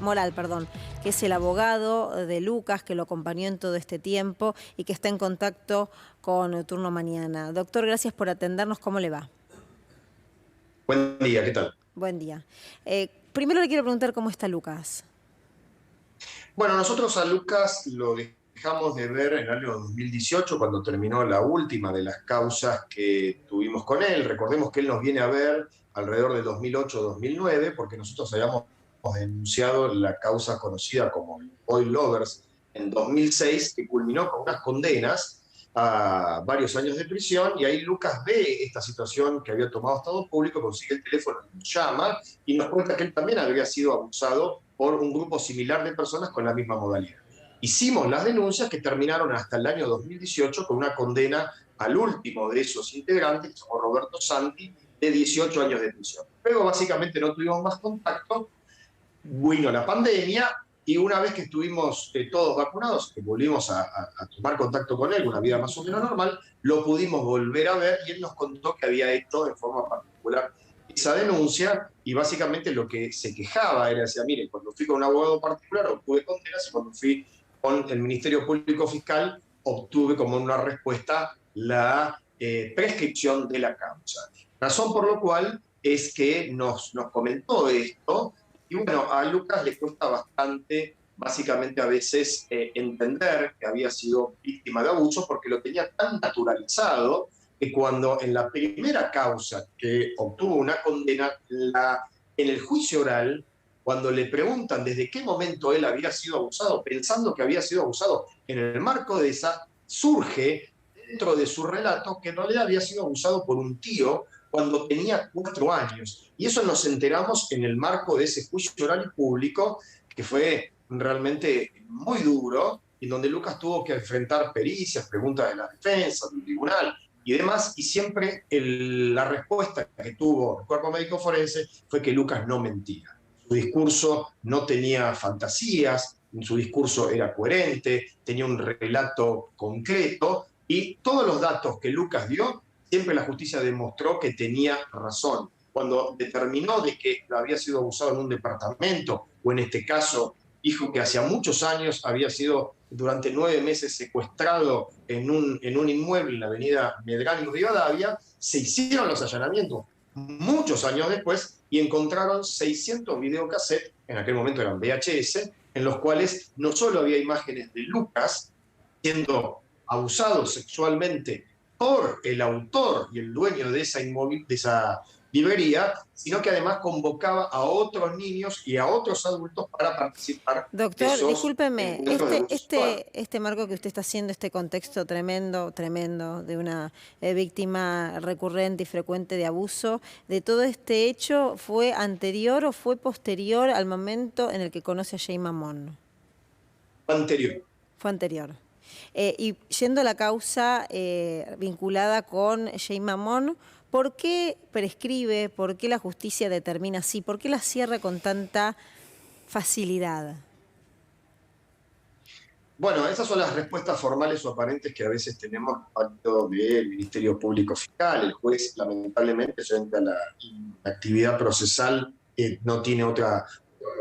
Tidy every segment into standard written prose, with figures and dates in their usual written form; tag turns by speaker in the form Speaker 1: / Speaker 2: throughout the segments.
Speaker 1: Moral, perdón, que es el abogado de Lucas, que lo acompañó en todo este tiempo y que está en contacto con Turno Mañana. Doctor, gracias por atendernos. ¿Cómo le va?
Speaker 2: Buen día, ¿qué tal?
Speaker 1: Buen día. Primero le quiero preguntar cómo está Lucas.
Speaker 2: Bueno, nosotros a Lucas lo dejamos de ver en el año 2018, cuando terminó la última de las causas que tuvimos con él. Recordemos que él nos viene a ver alrededor de 2008-2009, porque nosotros habíamos denunciado la causa conocida como Oil Lovers en 2006, que culminó con unas condenas a varios años de prisión, y ahí Lucas ve esta situación que había tomado Estado Público, consigue el teléfono, nos llama y nos cuenta que él también había sido abusado por un grupo similar de personas con la misma modalidad. Hicimos las denuncias que terminaron hasta el año 2018 con una condena al último de esos integrantes, que somos Roberto Santi, de 18 años de prisión. Luego básicamente no tuvimos más contacto, vino la pandemia y una vez que estuvimos todos vacunados, que volvimos a tomar contacto con él, una vida más o menos normal, lo pudimos volver a ver y él nos contó que había hecho en forma particular esa denuncia, y básicamente lo que se quejaba era, decía, mire, cuando fui con un abogado particular obtuve condenas, y cuando fui con el Ministerio Público Fiscal obtuve como una respuesta la prescripción de la causa. Razón por lo cual es que nos comentó esto. Y bueno, a Lucas le cuesta bastante, básicamente a veces, entender que había sido víctima de abuso, porque lo tenía tan naturalizado que cuando en la primera causa que obtuvo una condena, en el juicio oral, cuando le preguntan desde qué momento él había sido abusado, pensando que había sido abusado en el marco de esa, surge dentro de su relato que en realidad había sido abusado por un tío cuando tenía 4 años. Y eso nos enteramos en el marco de ese juicio oral público, que fue realmente muy duro, y donde Lucas tuvo que enfrentar pericias, preguntas de la defensa, del tribunal y demás, y siempre la respuesta que tuvo el cuerpo médico forense fue que Lucas no mentía. Su discurso no tenía fantasías, su discurso era coherente, tenía un relato concreto, y todos los datos que Lucas dio, siempre la justicia demostró que tenía razón. Cuando determinó de que había sido abusado en un departamento, o en este caso dijo que hacía muchos años había sido durante 9 meses secuestrado en un inmueble en la avenida Medrano y Rivadavia, se hicieron los allanamientos muchos años después y encontraron 600 videocassettes, en aquel momento eran VHS, en los cuales no solo había imágenes de Lucas siendo abusado sexualmente por el autor y el dueño de esa librería, sino que además convocaba a otros niños y a otros adultos para participar de
Speaker 1: Doctor,
Speaker 2: esos
Speaker 1: discúlpeme,
Speaker 2: encuentros de abuso sexual.
Speaker 1: este marco que usted está haciendo, este contexto tremendo, tremendo, de una víctima recurrente y frecuente de abuso, de todo este hecho, ¿fue anterior o fue posterior al momento en el que conoce a Jay Mamón?
Speaker 2: Anterior.
Speaker 1: Fue anterior. Y yendo a la causa vinculada con Jay Mamón, ¿por qué prescribe, por qué la justicia determina así, por qué la cierra con tanta facilidad?
Speaker 2: Bueno, esas son las respuestas formales o aparentes que a veces tenemos tanto del Ministerio Público Fiscal. El juez, lamentablemente, frente a la actividad procesal, no tiene otra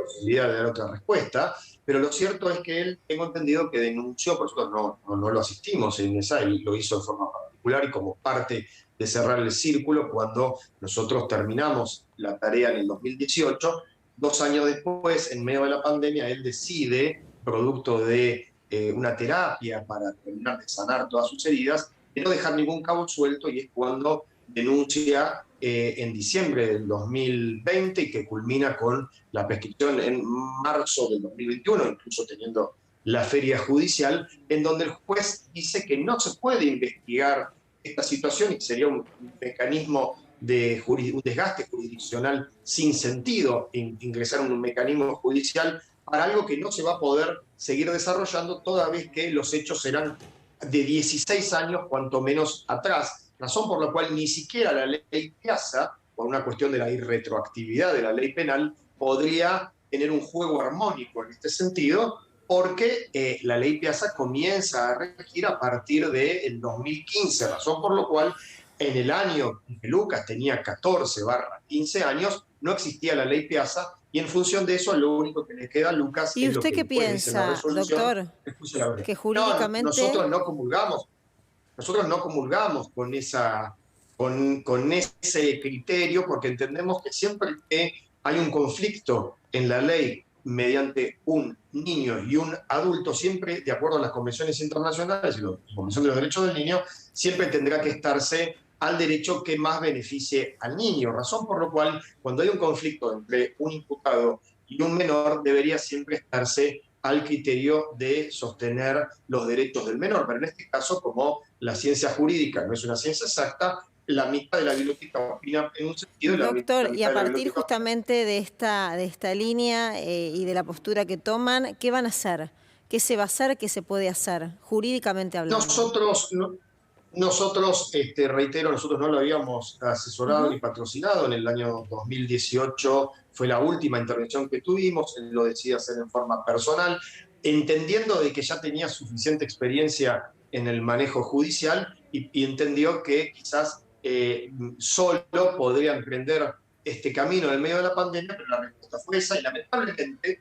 Speaker 2: posibilidad de dar otra respuesta. Pero lo cierto es que él, tengo entendido que denunció, por supuesto no lo asistimos en esa, él lo hizo de forma particular y como parte de cerrar el círculo cuando nosotros terminamos la tarea en el 2018. 2 años después, en medio de la pandemia, él decide, producto de una terapia para terminar de sanar todas sus heridas, de no dejar ningún cabo suelto, y es cuando denuncia en diciembre del 2020 y que culmina con la prescripción en marzo del 2021, incluso teniendo la feria judicial, en donde el juez dice que no se puede investigar esta situación y sería un mecanismo de un desgaste jurisdiccional sin sentido ingresar en un mecanismo judicial para algo que no se va a poder seguir desarrollando, toda vez que los hechos serán de 16 años, cuanto menos atrás, razón por la cual ni siquiera la ley Piazza, por una cuestión de la irretroactividad de la ley penal, podría tener un juego armónico en este sentido, porque la ley Piazza comienza a regir a partir del 2015, razón por la cual en el año en que Lucas tenía 14/15 años, no existía la ley Piazza, y en función de eso lo único que le queda a Lucas
Speaker 1: ¿Y
Speaker 2: es lo
Speaker 1: usted
Speaker 2: que
Speaker 1: qué
Speaker 2: el juez dice en la
Speaker 1: piensa,
Speaker 2: resolución,
Speaker 1: doctor?
Speaker 2: el juicio de la verdad.
Speaker 1: Que
Speaker 2: No,
Speaker 1: jurídicamente...
Speaker 2: nosotros no comulgamos con ese criterio, porque entendemos que siempre que hay un conflicto en la ley mediante un niño y un adulto, siempre, de acuerdo a las convenciones internacionales y la Convención de los Derechos del Niño, siempre tendrá que estarse al derecho que más beneficie al niño, razón por la cual cuando hay un conflicto entre un imputado y un menor, debería siempre estarse al criterio de sostener los derechos del menor. Pero en este caso, como la ciencia jurídica no es una ciencia exacta, la mitad de la biblioteca opina en un sentido y
Speaker 1: Doctor,
Speaker 2: la
Speaker 1: y
Speaker 2: mitad
Speaker 1: a
Speaker 2: de la
Speaker 1: partir
Speaker 2: biblioteca opina en otro.
Speaker 1: justamente de esta línea y de la postura que toman, ¿qué van a hacer? ¿Qué se va a hacer? ¿Qué se puede hacer, jurídicamente hablando?
Speaker 2: Nosotros, reitero, nosotros no lo habíamos asesorado
Speaker 1: Ujú.
Speaker 2: ni patrocinado. En el año 2018 fue la última intervención que tuvimos, él lo decidió hacer en forma personal, entendiendo de que ya tenía suficiente experiencia en el manejo judicial y entendió que quizás solo podría emprender este camino en el medio de la pandemia, pero la respuesta fue esa y lamentablemente,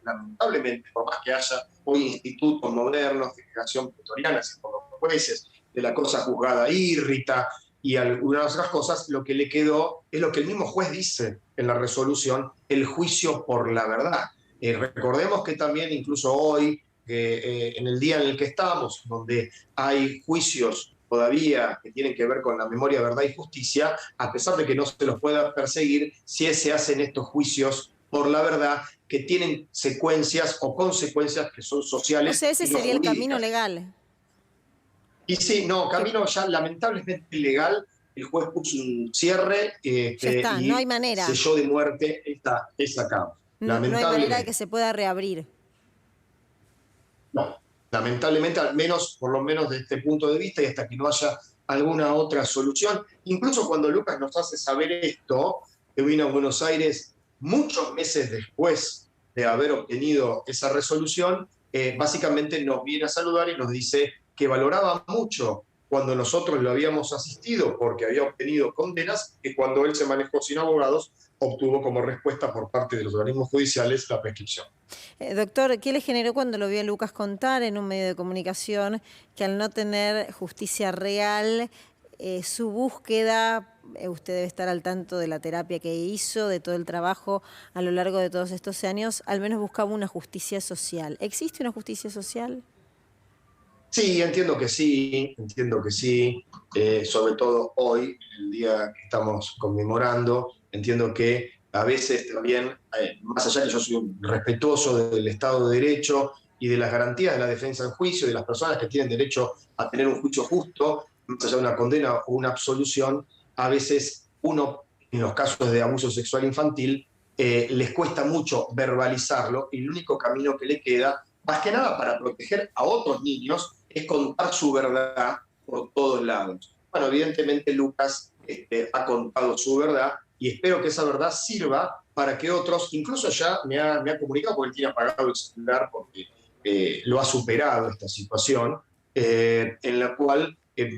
Speaker 2: por más que haya hoy institutos modernos de creación pretoriana, así por los jueces, de la cosa juzgada irrita y algunas otras cosas, lo que le quedó es lo que el mismo juez dice en la resolución, el juicio por la verdad. Recordemos que también incluso hoy, en el día en el que estamos, donde hay juicios todavía que tienen que ver con la memoria, verdad y justicia, a pesar de que no se los pueda perseguir, si se hacen estos juicios por la verdad que tienen secuencias o consecuencias que son
Speaker 1: O sea,
Speaker 2: sociales
Speaker 1: ese
Speaker 2: y no
Speaker 1: sería el camino
Speaker 2: jurídicas.
Speaker 1: legal.
Speaker 2: Y sí, no,
Speaker 1: Que
Speaker 2: camino ya lamentablemente ilegal, el juez puso un cierre
Speaker 1: ya está, no hay
Speaker 2: y
Speaker 1: manera.
Speaker 2: selló de muerte esa causa.
Speaker 1: No hay manera de
Speaker 2: Lamentablemente.
Speaker 1: que se pueda reabrir.
Speaker 2: No, lamentablemente, al menos, por lo menos de este punto de vista y hasta que no haya alguna otra solución. Incluso cuando Lucas nos hace saber esto, que vino a Buenos Aires muchos meses después de haber obtenido esa resolución, básicamente nos viene a saludar y nos dice que valoraba mucho cuando nosotros lo habíamos asistido porque había obtenido condenas, que cuando él se manejó sin abogados, obtuvo como respuesta por parte de los organismos judiciales la prescripción.
Speaker 1: Doctor, ¿qué le generó cuando lo vio a Lucas contar en un medio de comunicación que al no tener justicia real, su búsqueda, usted debe estar al tanto de la terapia que hizo, de todo el trabajo a lo largo de todos estos años, al menos buscaba una justicia social? ¿Existe una justicia social?
Speaker 2: Sí, entiendo que sí, sobre todo hoy, el día que estamos conmemorando, entiendo que a veces también, más allá que yo soy un respetuoso del Estado de Derecho y de las garantías de la defensa en juicio, de las personas que tienen derecho a tener un juicio justo, más allá de una condena o una absolución, a veces uno, en los casos de abuso sexual infantil, les cuesta mucho verbalizarlo y el único camino que le queda, más que nada para proteger a otros niños, es contar su verdad por todos lados. Bueno, evidentemente Lucas ha contado su verdad y espero que esa verdad sirva para que otros, incluso ya me ha comunicado porque él tiene apagado el celular porque lo ha superado esta situación, en la cual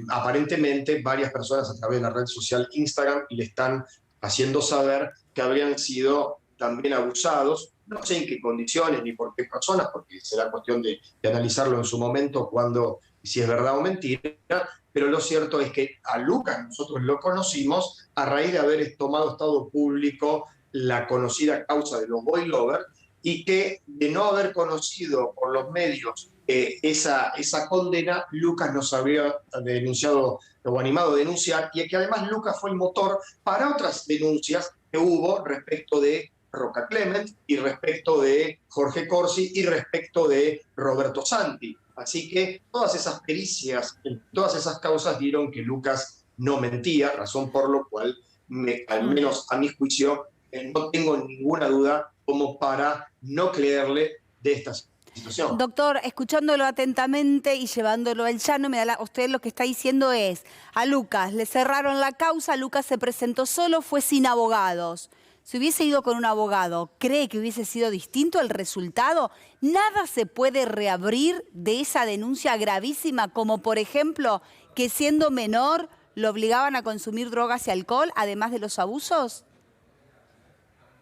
Speaker 2: aparentemente varias personas a través de la red social Instagram le están haciendo saber que habrían sido también abusados, no sé en qué condiciones ni por qué personas, porque será cuestión de analizarlo en su momento cuando, si es verdad o mentira, pero lo cierto es que a Lucas nosotros lo conocimos a raíz de haber tomado estado público la conocida causa de los boy lovers y que de no haber conocido por los medios esa condena, Lucas nos habría denunciado o animado a denunciar y que además Lucas fue el motor para otras denuncias que hubo respecto de Roca Clement y respecto de Jorge Corsi y respecto de Roberto Santi. Así que todas esas pericias, todas esas causas dieron que Lucas no mentía, razón por lo cual, al menos a mi juicio, no tengo ninguna duda como para no creerle de esta situación.
Speaker 3: Doctor, escuchándolo atentamente y llevándolo al llano, usted lo que está diciendo es, a Lucas le cerraron la causa, Lucas se presentó solo, fue sin abogados. Si hubiese ido con un abogado, ¿cree que hubiese sido distinto el resultado? ¿Nada se puede reabrir de esa denuncia gravísima, como por ejemplo que siendo menor lo obligaban a consumir drogas y alcohol, además de los abusos?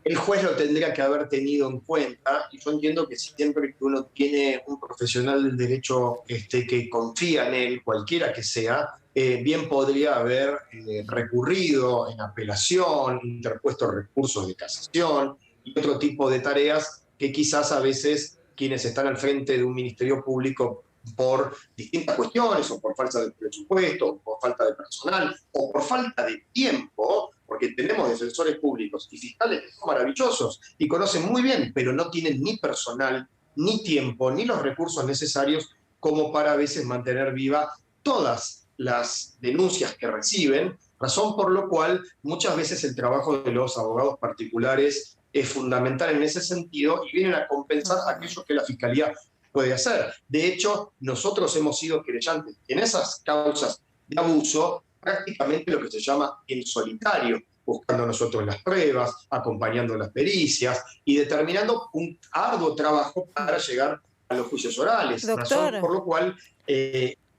Speaker 2: el juez lo tendría que haber tenido en cuenta, y yo entiendo que siempre que uno tiene un profesional del derecho que confía en él, cualquiera que sea, bien podría haber recurrido en apelación, interpuesto recursos de casación y otro tipo de tareas que quizás a veces quienes están al frente de un ministerio público por distintas cuestiones, o por falta de presupuesto, o por falta de personal, o por falta de tiempo, porque tenemos defensores públicos y fiscales que son maravillosos y conocen muy bien, pero no tienen ni personal, ni tiempo, ni los recursos necesarios como para a veces mantener viva todas las denuncias que reciben, razón por lo cual muchas veces el trabajo de los abogados particulares es fundamental en ese sentido y vienen a compensar aquello que la Fiscalía puede hacer. De hecho, nosotros hemos sido querellantes en esas causas de abuso prácticamente lo que se llama en solitario, buscando nosotros las pruebas, acompañando las pericias y determinando un arduo trabajo para llegar a los juicios orales.
Speaker 1: Doctor.
Speaker 2: Razón por lo cual,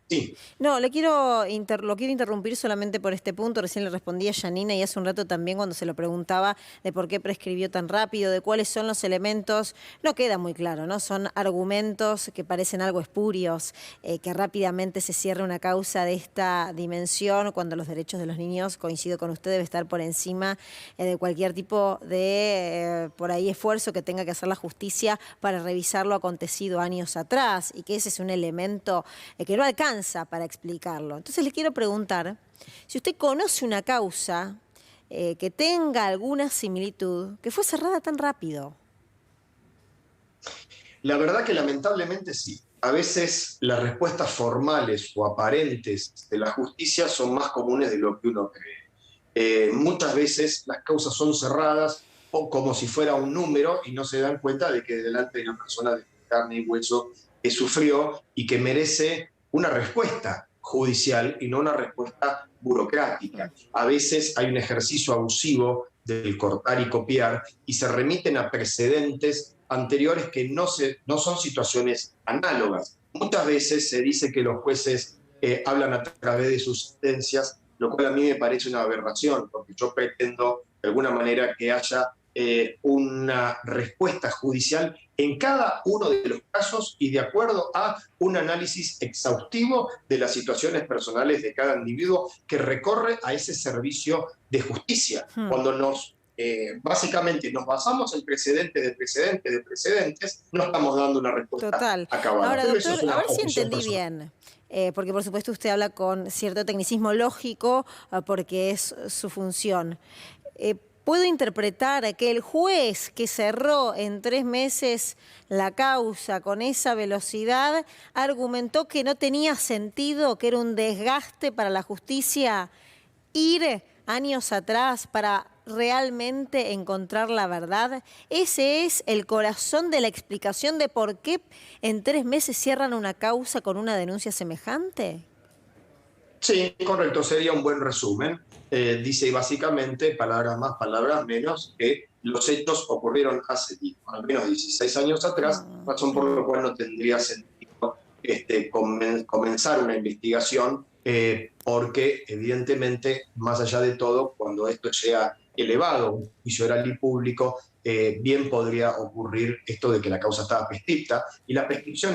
Speaker 2: sí.
Speaker 1: No, lo quiero interrumpir solamente por este punto. Recién le respondí a Janina y hace un rato también cuando se lo preguntaba de por qué prescribió tan rápido, de cuáles son los elementos. No queda muy claro, ¿no? Son argumentos que parecen algo espurios, que rápidamente se cierra una causa de esta dimensión cuando los derechos de los niños, coincido con usted, debe estar por encima de cualquier tipo de, por ahí, esfuerzo que tenga que hacer la justicia para revisar lo acontecido años atrás y que ese es un elemento que no alcanza para explicarlo. Entonces le quiero preguntar si usted conoce una causa que tenga alguna similitud, que fue cerrada tan rápido.
Speaker 2: La verdad que lamentablemente sí. A veces las respuestas formales o aparentes de la justicia son más comunes de lo que uno cree. Muchas veces las causas son cerradas o como si fuera un número y no se dan cuenta de que delante de una persona de carne y hueso que sufrió y que merece una respuesta judicial y no una respuesta burocrática. A veces hay un ejercicio abusivo del cortar y copiar y se remiten a precedentes anteriores que no son situaciones análogas. Muchas veces se dice que los jueces hablan a través de sus sentencias, lo cual a mí me parece una aberración, porque yo pretendo de alguna manera que haya una respuesta judicial en cada uno de los casos y de acuerdo a un análisis exhaustivo de las situaciones personales de cada individuo que recorre a ese servicio de justicia. Cuando básicamente nos basamos en precedentes de precedentes de precedentes, no estamos dando una respuesta acabada.
Speaker 1: Ahora, doctor, a ver si entendí bien. Porque por supuesto usted habla con cierto tecnicismo lógico porque es su función. ¿Puedo interpretar que el juez que cerró en 3 meses la causa con esa velocidad argumentó que no tenía sentido, que era un desgaste para la justicia ir años atrás para realmente encontrar la verdad? ¿Ese es el corazón de la explicación de por qué en 3 meses cierran una causa con una denuncia semejante?
Speaker 2: Sí, correcto, sería un buen resumen. Dice básicamente, palabras más, palabras menos, que los hechos ocurrieron hace al menos 16 años atrás, razón por la cual no tendría sentido comenzar una investigación, porque evidentemente, más allá de todo, cuando esto sea elevado a un juicio oral y público, bien podría ocurrir esto de que la causa estaba prescripta, y la prescripción